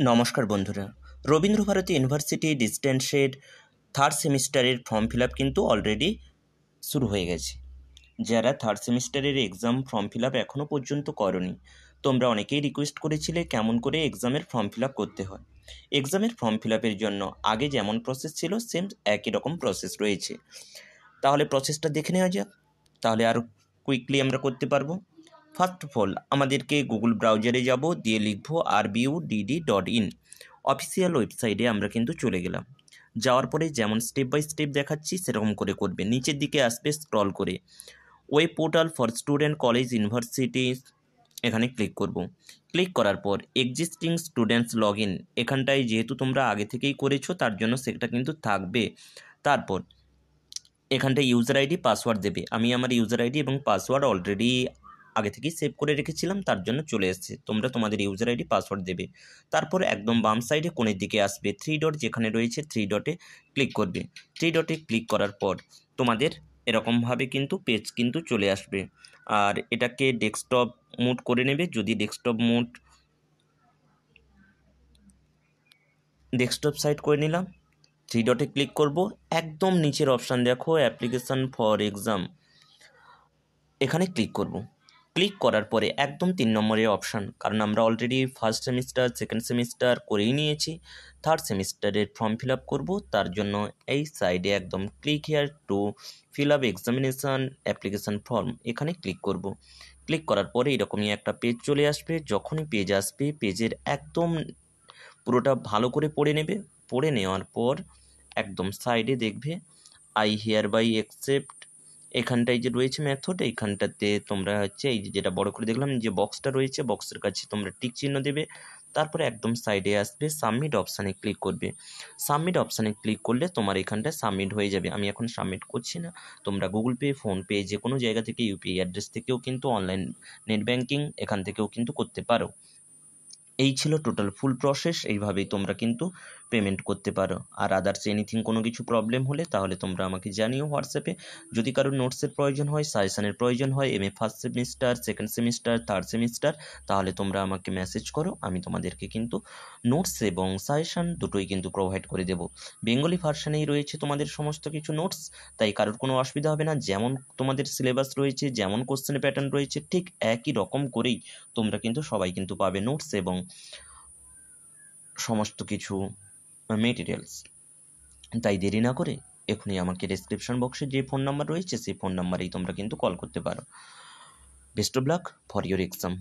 নমস্কার বন্ধুরা, Rabindra Bharati university ডিস্টেন্সের third সেমিস্টারের ফর্ম ফিল আপ কিন্তু অলরেডি শুরু হয়ে গেছে। যারা থার্ড সেমিস্টারের এক্সাম ফর্ম ফিল আপ এখনও পর্যন্ত করনি, তোমরা অনেকেই রিকোয়েস্ট করেছিলে কেমন করে এক্সামের ফর্ম ফিল আপ করতে হয়। এক্সামের ফর্ম ফিল আপের জন্য আগে যেমন প্রসেস ছিল সেম একই রকম প্রসেস রয়েছে। তাহলে প্রসেসটা দেখে নেওয়া যাক, তাহলে আরও কুইকলি আমরা করতে পারবো। ফার্স্ট অফ অল আমাদেরকে গুগল ব্রাউজারে যাব, দিয়ে লিখবো RBUDD.in। অফিসিয়াল ওয়েবসাইটে আমরা কিন্তু চলে গেলাম। যাওয়ার পরে যেমন স্টেপ বাই স্টেপ দেখাচ্ছি সেরকম করে করবে। নিচের দিকে আসবে স্ক্রল করে, web portal for student college university, এখানে ক্লিক করব। ক্লিক করার পর এক্সিস্টিং স্টুডেন্টস লগ ইন, এখানটায় যেহেতু তোমরা আগে থেকেই করেছো তার জন্য সেটা কিন্তু থাকবে। তারপর এখানটায় ইউজার আইডি পাসওয়ার্ড দেবে। আমি আমার ইউজার আইডি এবং পাসওয়ার্ড অলরেডি আগে থেকেই সেভ করে রেখেছিলাম, তার জন্য চলে এসেছে। তোমরা তোমাদের ইউজার আইডি পাসওয়ার্ড দেবে। তারপর একদম বাম সাইডে কোণের দিকে আসবে থ্রি ডট, যেখানে রয়েছে থ্রি ডটে ক্লিক করবে। থ্রি ডটে ক্লিক করার পর তোমাদের এরকমভাবে কিন্তু পেজ কিন্তু চলে আসবে। আর এটাকে ডেস্কটপ মোড করে নেবে। যদি ডেস্কটপ সাইট করে নিলাম, থ্রি ডটে ক্লিক করব। একদম নিচের অপশান দেখো অ্যাপ্লিকেশান ফর এক্সাম, এখানে ক্লিক করব। ক্লিক করার পরে একদম 3 নম্বরের অপশান, কারণ আমরা already first semester second semester করেই নিয়েছি, থার্ড সেমিস্টারের ফর্ম ফিল আপ করবো, তার জন্য এই সাইডে একদম click here two fill up examination application form, এখানে ক্লিক করব। ক্লিক করার পরে এরকমই একটা পেজ চলে আসবে। যখনই পেজ আসবে পেজের একদম পুরোটা ভালো করে পড়ে নেবে। পড়ে নেওয়ার পর একদম সাইডে দেখবে আই হিয়ার বাই অ্যাকসেপ্ট, এখানটায় যে রয়েছে মেথড, এইখানটাতে তোমরা এই যেটা বড় করে দেখলাম যে বক্সটা রয়েছে, বক্সের কাছে তোমরা টিক চিহ্ন দেবে। তারপরে একদম সাইডে আসবে সাবমিট অপশানে ক্লিক করবে। সাবমিট অপশানে ক্লিক করলে তোমার এখানটায় সাবমিট হয়ে যাবে। আমি এখন সাবমিট করছি না, তোমরা গুগল পে, ফোনপে যে কোনো জায়গা থেকে ইউপিআই অ্যাড্রেস থেকেও কিন্তু অনলাইন নেট ব্যাঙ্কিং এখান থেকেও কিন্তু করতে পারো। এই ছিল টোটাল ফুল প্রসেস। এইভাবেই তোমরা কিন্তু পেমেন্ট করতে পারো। আর আদার্স এনিথিং কোনো কিছু প্রবলেম হলে তাহলে তোমরা আমাকে জানিও হোয়াটসঅ্যাপে। যদি কারোর নোটসের প্রয়োজন হয়, সাজেশনের প্রয়োজন হয়, MA first semester second semester third semester, তাহলে তোমরা আমাকে মেসেজ করো, আমি তোমাদেরকে কিন্তু নোটস এবং সাজেশন দুটোই কিন্তু প্রোভাইড করে দেবো। বেঙ্গলি ভার্সানেই রয়েছে তোমাদের সমস্ত কিছু নোটস, তাই কারোর কোনো অসুবিধা হবে না। যেমন তোমাদের সিলেবাস রয়েছে, যেমন কোশ্চেনের প্যাটার্ন রয়েছে, ঠিক একই রকম করেই তোমরা কিন্তু সবাই কিন্তু পাবে নোটস এবং সমস্ত কিছু মেটেরিয়ালস। তাই দেরি না করে এখনই আমাকে ডেসক্রিপশন বক্সে যে ফোন নাম্বার রয়েছে সেই ফোন নাম্বারেই তোমরা কিন্তু কল করতে পারো। Best of luck for your exam.